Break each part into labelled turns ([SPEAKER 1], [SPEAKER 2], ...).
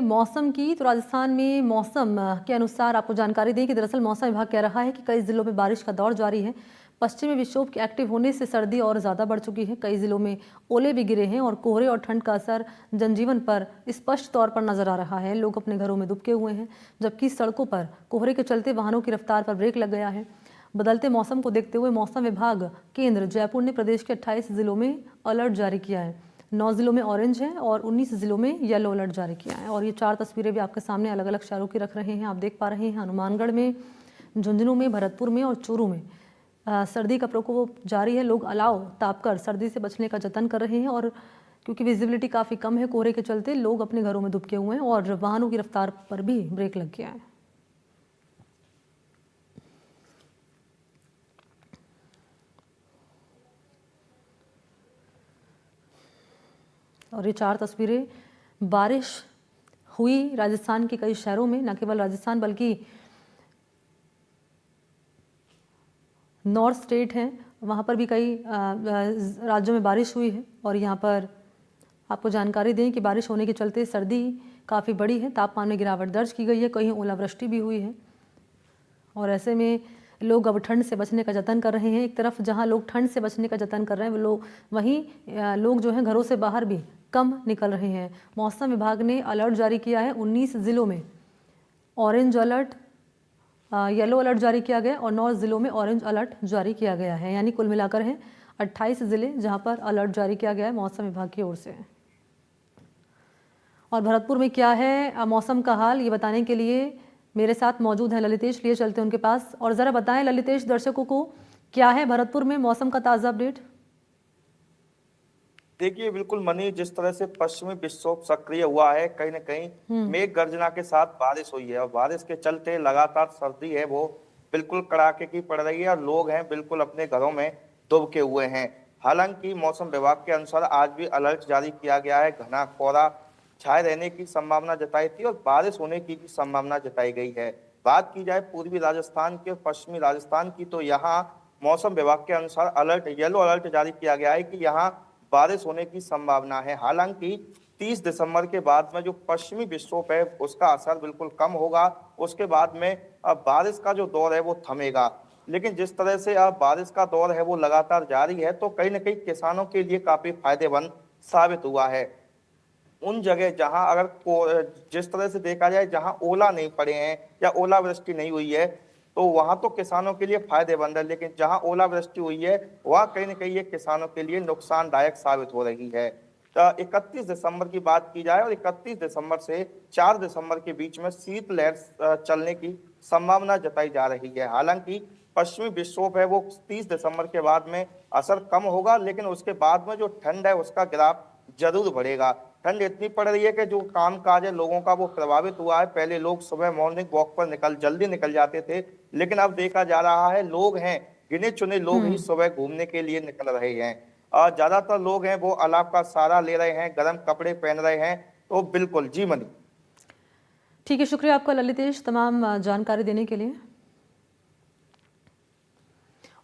[SPEAKER 1] मौसम की तो राजस्थान में मौसम के अनुसार आपको जानकारी दें कि दरअसल मौसम विभाग कह रहा है कि कई जिलों में बारिश का दौर जारी है। पश्चिमी विक्षोभ के एक्टिव होने से सर्दी और ज़्यादा बढ़ चुकी है। कई जिलों में ओले भी गिरे हैं और कोहरे और ठंड का असर जनजीवन पर स्पष्ट तौर पर नजर आ रहा है। लोग अपने घरों में दुबके हुए हैं, जबकि सड़कों पर कोहरे के चलते वाहनों की रफ्तार पर ब्रेक लग गया है। बदलते मौसम को देखते हुए मौसम विभाग केंद्र जयपुर ने प्रदेश के 28 जिलों में अलर्ट जारी किया है। 9 जिलों में ऑरेंज है और 19 जिलों में येलो अलर्ट जारी किया है। और ये 4 तस्वीरें भी आपके सामने अलग अलग शहरों की रख रहे हैं। आप देख पा रहे हैं हनुमानगढ़ में, झुंझुनू में, भरतपुर में और चूरू में सर्दी का प्रकोप जारी है। लोग अलाव तापकर सर्दी से बचने का जतन कर रहे हैं और क्योंकि विजिबिलिटी काफ़ी कम है कोहरे के चलते लोग अपने घरों में दुबके हुए हैं और वाहनों की रफ्तार पर भी ब्रेक लग गया है। और ये 4 तस्वीरें बारिश हुई राजस्थान के कई शहरों में, न केवल राजस्थान बल्कि नॉर्थ स्टेट हैं, वहाँ पर भी कई राज्यों में बारिश हुई है। और यहाँ पर आपको जानकारी दें कि बारिश होने के चलते सर्दी काफ़ी बढ़ी है, तापमान में गिरावट दर्ज की गई है, कहीं ओलावृष्टि भी हुई है। और ऐसे में लोग अब ठंड से बचने का जतन कर रहे हैं। एक तरफ जहां लोग ठंड से बचने का जतन कर रहे हैं, वो लोग वहीं लोग जो हैं घरों से बाहर भी कम निकल रहे हैं। मौसम विभाग ने अलर्ट जारी किया है। 19 जिलों में ऑरेंज अलर्ट, येलो अलर्ट जारी किया गया और 9 जिलों में ऑरेंज अलर्ट जारी किया गया है। यानी कुल मिलाकर हैं 28 जिले जहां पर अलर्ट जारी किया गया है मौसम विभाग की ओर से। और भरतपुर में क्या है मौसम का हाल, ये बताने के लिए मेरे साथ मौजूद है ललितेश। लिए चलते हैं उनके पास और ज़रा बताएं ललितेश दर्शकों को क्या है भरतपुर में मौसम का ताज़ा अपडेट।
[SPEAKER 2] देखिए बिल्कुल मनी, जिस तरह से पश्चिमी विक्षोभ सक्रिय हुआ है, कहीं न कहीं मेघ गर्जना के साथ बारिश हुई है और बारिश के चलते लगातार सर्दी है वो बिल्कुल कड़ाके की पड़ रही है और लोग हैं बिल्कुल अपने घरों में दुबके हुए हैं। हालांकि मौसम विभाग के अनुसार आज भी अलर्ट जारी किया गया है। घना कोहरा छाए रहने की संभावना जताई थी और बारिश होने की भी संभावना जताई गई है। बात की जाए पूर्वी राजस्थान के पश्चिमी राजस्थान की, तो यहाँ मौसम विभाग के अनुसार अलर्ट, येलो अलर्ट जारी किया गया है कि यहाँ बारिश होने की संभावना है। हालांकि 30 दिसंबर के बाद में जो पश्चिमी विक्षोभ है उसका असर बिल्कुल कम होगा। उसके बाद में अब बारिश का जो दौर है वो थमेगा। लेकिन जिस तरह से अब बारिश का दौर है वो लगातार जारी है, तो कहीं ना कहीं किसानों के लिए काफी फायदेमंद साबित हुआ है। उन जगह जहां अगर जिस तरह से देखा जाए जहां ओला नहीं पड़े हैं या ओलावृष्टि नहीं हुई है, तो वहां तो किसानों के लिए फायदेमंद है। लेकिन जहां ओलावृष्टि हुई है वहां कहीं ना कहीं ये किसानों के लिए नुकसानदायक साबित हो रही है। तो 31 दिसंबर की बात की जाए और 31 दिसंबर से 4 दिसंबर के बीच में शीतलहर चलने की संभावना जताई जा रही है। हालांकि पश्चिमी विक्षोभ है वो 30 दिसंबर के बाद में असर कम होगा, लेकिन उसके बाद में जो ठंड है उसका ग्राफ जरूर बढ़ेगा। ठंड इतनी पड़ रही है कि जो काम काज है लोगों का वो प्रभावित हुआ है। पहले लोग सुबह मॉर्निंग वॉक पर जल्दी निकल जाते थे, लेकिन अब देखा जा रहा है लोग हैं गिने चुने लोग ही सुबह घूमने के लिए निकल रहे हैं। और ज्यादातर लोग हैं वो अलाव का सहारा ले रहे हैं, गर्म कपड़े पहन रहे हैं। तो बिल्कुल जी मनी।
[SPEAKER 1] ठीक है, शुक्रिया आपका ललितेश तमाम जानकारी देने के लिए।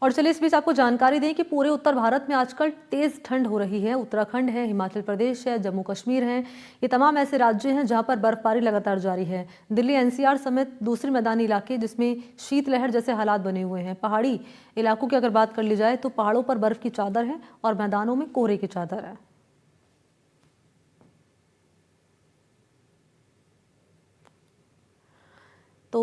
[SPEAKER 1] और चलिए इस बीच आपको जानकारी दें कि पूरे उत्तर भारत में आजकल तेज ठंड हो रही है। उत्तराखंड है, हिमाचल प्रदेश है, जम्मू कश्मीर है, ये तमाम ऐसे राज्य हैं जहां पर बर्फबारी लगातार जारी है। दिल्ली एनसीआर समेत दूसरे मैदानी इलाके जिसमें शीतलहर जैसे हालात बने हुए हैं। पहाड़ी इलाकों की अगर बात कर ली जाए तो पहाड़ों पर बर्फ की चादर है और मैदानों में कोहरे की चादर है। तो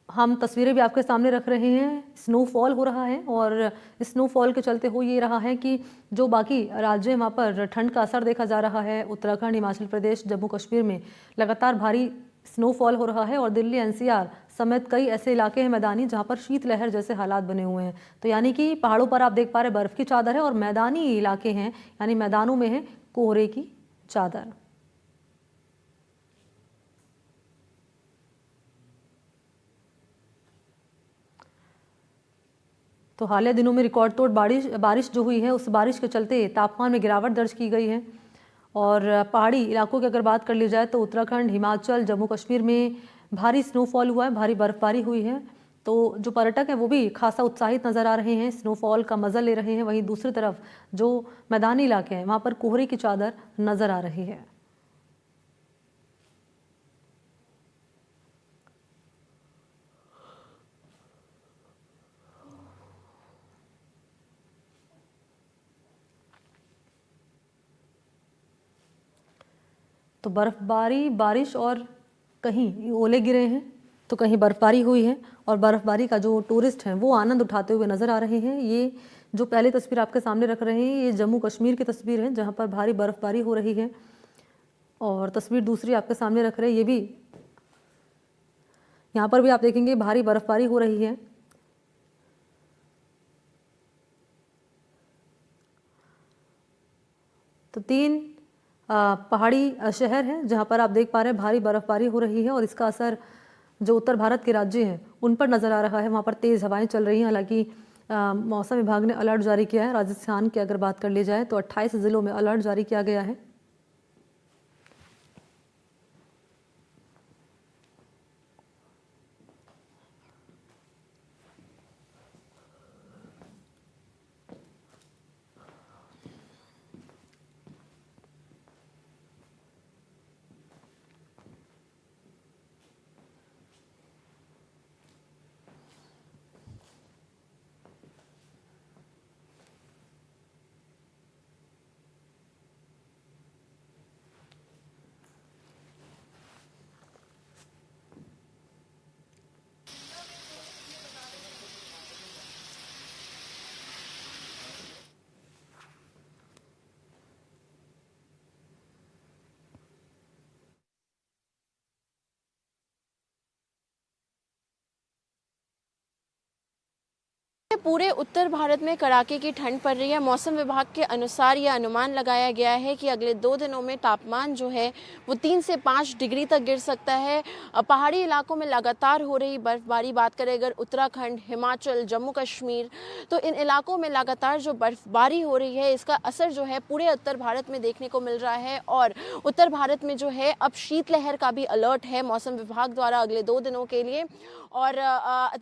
[SPEAKER 1] हम तस्वीरें भी आपके सामने रख रहे हैं। स्नोफॉल हो रहा है और स्नोफॉल के चलते हो ये रहा है कि जो बाकी राज्य हैं वहाँ पर ठंड का असर देखा जा रहा है। उत्तराखंड, हिमाचल प्रदेश, जम्मू कश्मीर में लगातार भारी स्नोफॉल हो रहा है और दिल्ली एनसीआर समेत कई ऐसे इलाके हैं मैदानी जहाँ पर शीतलहर जैसे हालात बने हुए हैं। तो यानी कि पहाड़ों पर आप देख पा रहे बर्फ़ की चादर है और मैदानी इलाके हैं यानी मैदानों में है कोहरे की चादर। तो हालिया दिनों में रिकॉर्ड तोड़ बारिश जो हुई है उस बारिश के चलते तापमान में गिरावट दर्ज की गई है। और पहाड़ी इलाकों की अगर बात कर ली जाए तो उत्तराखंड, हिमाचल, जम्मू कश्मीर में भारी स्नोफॉल हुआ है, भारी बर्फबारी हुई है। तो जो पर्यटक हैं वो भी खासा उत्साहित नज़र आ रहे हैं, स्नोफॉल का मज़ा ले रहे हैं। वहीं दूसरी तरफ जो मैदानी इलाके हैं वहाँ पर कोहरे की चादर नज़र आ रही है। तो बर्फबारी, बारिश और कहीं ओले गिरे हैं तो कहीं बर्फबारी हुई है और बर्फबारी का जो टूरिस्ट हैं वो आनंद उठाते हुए नजर आ रहे हैं। ये जो पहली तस्वीर आपके सामने रख रहे हैं ये जम्मू कश्मीर की तस्वीर है जहाँ पर भारी बर्फबारी हो रही है। और तस्वीर दूसरी आपके सामने रख रहे हैं, ये भी यहाँ पर भी आप देखेंगे भारी बर्फबारी हो रही है। तो 3 पहाड़ी शहर हैं जहाँ पर आप देख पा रहे हैं भारी बर्फबारी हो रही है और इसका असर जो उत्तर भारत के राज्य हैं उन पर नज़र आ रहा है। वहाँ पर तेज़ हवाएं चल रही हैं। हालांकि मौसम विभाग ने अलर्ट जारी किया है। राजस्थान की अगर बात कर ली जाए तो 28 ज़िलों में अलर्ट जारी किया गया है।
[SPEAKER 3] पूरे उत्तर भारत में कड़ाके की ठंड पड़ रही है। मौसम विभाग के अनुसार यह अनुमान लगाया गया है कि अगले 2 दिनों में तापमान जो है वो 3 से 5 डिग्री तक गिर सकता है। पहाड़ी इलाकों में लगातार हो रही बर्फबारी, बात करें अगर उत्तराखंड, हिमाचल, जम्मू कश्मीर, तो इन इलाकों में लगातार जो बर्फबारी हो रही है इसका असर जो है पूरे उत्तर भारत में देखने को मिल रहा है। और उत्तर भारत में जो है अब शीतलहर का भी अलर्ट है मौसम विभाग द्वारा अगले 2 दिनों के लिए। और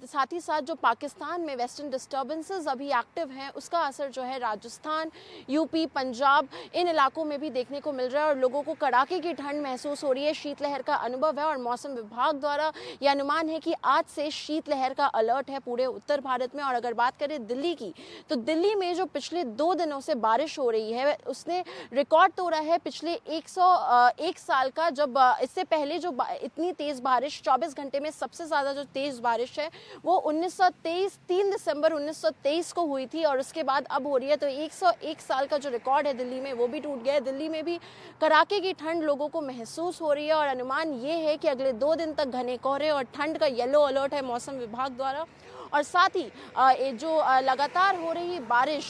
[SPEAKER 3] साथ ही साथ जो पाकिस्तान में वेस्टर्न डिस्टर्बेंसेस अभी एक्टिव हैं उसका असर जो है राजस्थान, यूपी, पंजाब इन इलाकों में भी देखने को मिल रहा है और लोगों को कड़ाके की ठंड महसूस हो रही है। शीतलहर का अनुभव है और मौसम विभाग द्वारा यह अनुमान है कि आज से शीतलहर का अलर्ट है पूरे उत्तर भारत में। और अगर बात करें दिल्ली की, तो दिल्ली में जो पिछले 2 दिनों से बारिश हो रही है उसने रिकॉर्ड तोड़ा है पिछले 101 साल का। जब इससे पहले जो इतनी तेज बारिश 24 घंटे में सबसे ज्यादा जो तेज बारिश है वो 1923 3 दिसंबर 1923 को हुई थी और उसके बाद अब हो रही है। तो 101 साल का जो रिकॉर्ड है दिल्ली में वो भी टूट गया है। दिल्ली में भी कड़ाके की ठंड लोगों को महसूस हो रही है और अनुमान ये है कि अगले 2 दिन तक घने कोहरे और ठंड का येलो अलर्ट है मौसम विभाग द्वारा। और साथ ही जो लगातार हो रही बारिश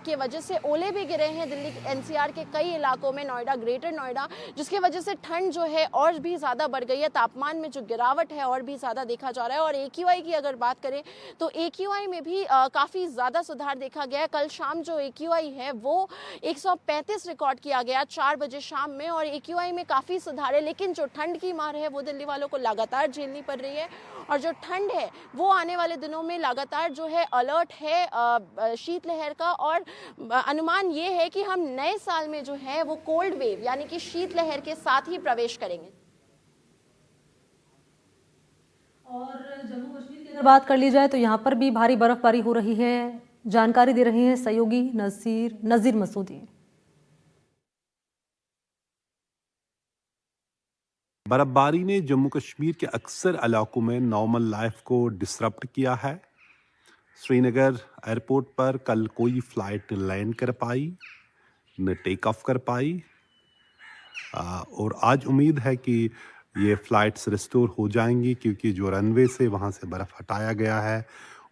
[SPEAKER 3] की वजह से ओले भी गिरे हैं दिल्ली एनसीआर के कई इलाकों में, नोएडा, ग्रेटर नोएडा, जिसकी वजह से ठंड जो है और भी ज़्यादा बढ़ गई है। तापमान में जो गिरावट है और भी ज़्यादा देखा जा रहा है। और AQI की अगर बात करें तो AQI में भी काफ़ी ज़्यादा सुधार देखा गया है। कल शाम जो AQI है वो 135 रिकॉर्ड किया गया 4 बजे शाम में और AQI में काफ़ी सुधार है। लेकिन जो ठंड की मार है वो दिल्ली वालों को लगातार झेलनी पड़ रही है और जो ठंड है वो आने वाले दिनों में लगातार जो है अलर्ट है शीतलहर का। और अनुमान ये है कि हम नए साल में जो है वो कोल्ड वेव यानी कि शीतलहर के साथ ही प्रवेश करेंगे।
[SPEAKER 1] और जम्मू कश्मीर की अगर बात कर ली जाए तो यहाँ पर भी भारी बर्फबारी हो रही है। जानकारी दे रहे हैं सहयोगी नज़ीर मसूदी।
[SPEAKER 4] बर्फबारी ने जम्मू कश्मीर के अक्सर इलाकों में नॉर्मल लाइफ को डिसरप्ट किया है। श्रीनगर एयरपोर्ट पर कल कोई फ़्लाइट लैंड कर पाई न टेक ऑफ कर पाई और आज उम्मीद है कि ये फ़्लाइट्स रिस्टोर हो जाएंगी क्योंकि जो रनवे से वहाँ से बर्फ़ हटाया गया है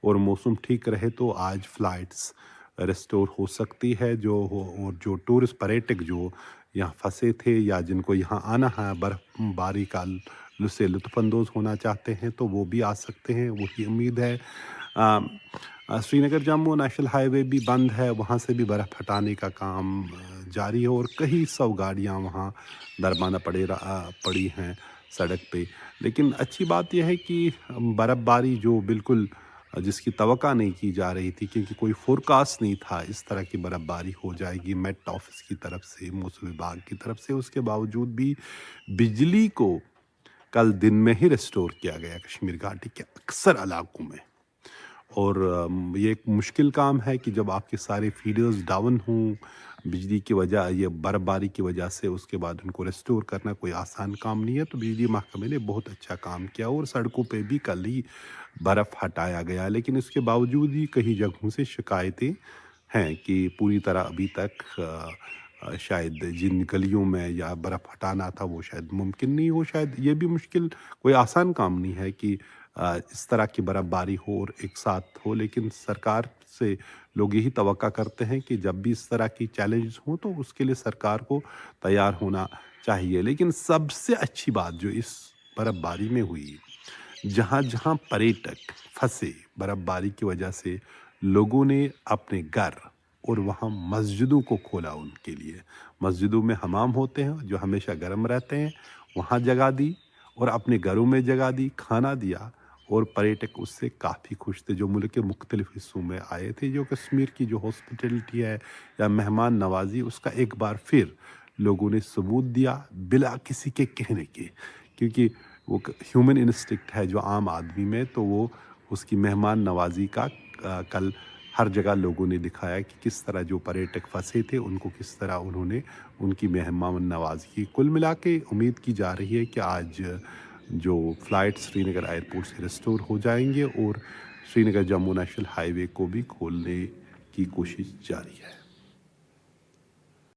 [SPEAKER 4] और मौसम ठीक रहे तो आज फ़्लाइट्स रिस्टोर हो सकती है। और जो टूरिस्ट पर्यटक जो यहाँ फंसे थे या जिनको यहाँ आना है बर्फबारी का से लुत्फ़अंदोज़ होना चाहते हैं तो वो भी आ सकते हैं, वही उम्मीद है। श्रीनगर जम्मू नेशनल हाईवे भी बंद है, वहाँ से भी बर्फ़ हटाने का काम जारी है और कई 100 गाड़ियाँ वहाँ दरमाना पड़ी हैं सड़क पे। लेकिन अच्छी बात यह है कि बर्फ़बारी जो बिल्कुल जिसकी तवक्का नहीं की जा रही थी क्योंकि कोई फोरकास्ट नहीं था इस तरह की बर्फबारी हो जाएगी मेट ऑफिस की तरफ से, मौसम विभाग की तरफ से, उसके बावजूद भी बिजली को कल दिन में ही रिस्टोर किया गया कश्मीर घाटी के अक्सर इलाकों में। और ये एक मुश्किल काम है कि जब आपके सारे फीडर्स डाउन हों, बिजली की वजह ये बर्फबारी की वजह से उसके बाद उनको रिस्टोर करना कोई आसान काम नहीं है। तो बिजली महकमे ने बहुत अच्छा काम किया और सड़कों पे भी कल ही बर्फ़ हटाया गया, लेकिन इसके बावजूद भी कई जगहों से शिकायतें हैं कि पूरी तरह अभी तक शायद जिन गलियों में या बर्फ़ हटाना था वो शायद मुमकिन नहीं हो। शायद ये भी मुश्किल कोई आसान काम नहीं है कि इस तरह की बर्फ़बारी हो और एक साथ हो, लेकिन सरकार से लोग यही तवक्का करते हैं कि जब भी इस तरह की चैलेंजेस हों तो उसके लिए सरकार को तैयार होना चाहिए। लेकिन सबसे अच्छी बात जो इस बर्फ़बारी में हुई, जहाँ-जहाँ पर्यटक फँसे बर्फ़बारी की वजह से, लोगों ने अपने घर और वहाँ मस्जिदों को खोला उनके लिए। मस्जिदों में हमाम होते हैं जो हमेशा गर्म रहते हैं, वहाँ जगह दी और अपने घरों में जगह दी, खाना दिया और पर्यटक उससे काफ़ी खुश थे जो मुल्क के मुख्तलिफ हिस्सों में आए थे। जो कश्मीर की जो हॉस्पिटैलिटी है या मेहमान नवाज़ी, उसका एक बार फिर लोगों ने सबूत दिया बिला किसी के कहने के, क्योंकि वो ह्यूमन इंस्टिक्ट है जो आम आदमी में, तो वो उसकी मेहमान नवाजी का कल हर जगह लोगों ने दिखाया कि किस तरह जो पर्यटक फंसे थे उनको किस तरह उन्होंने उनकी मेहमान नवाजी की। कुल मिला के उम्मीद की जा रही है कि आज जो फ़्लाइट श्रीनगर एयरपोर्ट से रिस्टोर हो जाएंगे और श्रीनगर जम्मू नेशनल हाईवे को भी खोलने की कोशिश जारी है।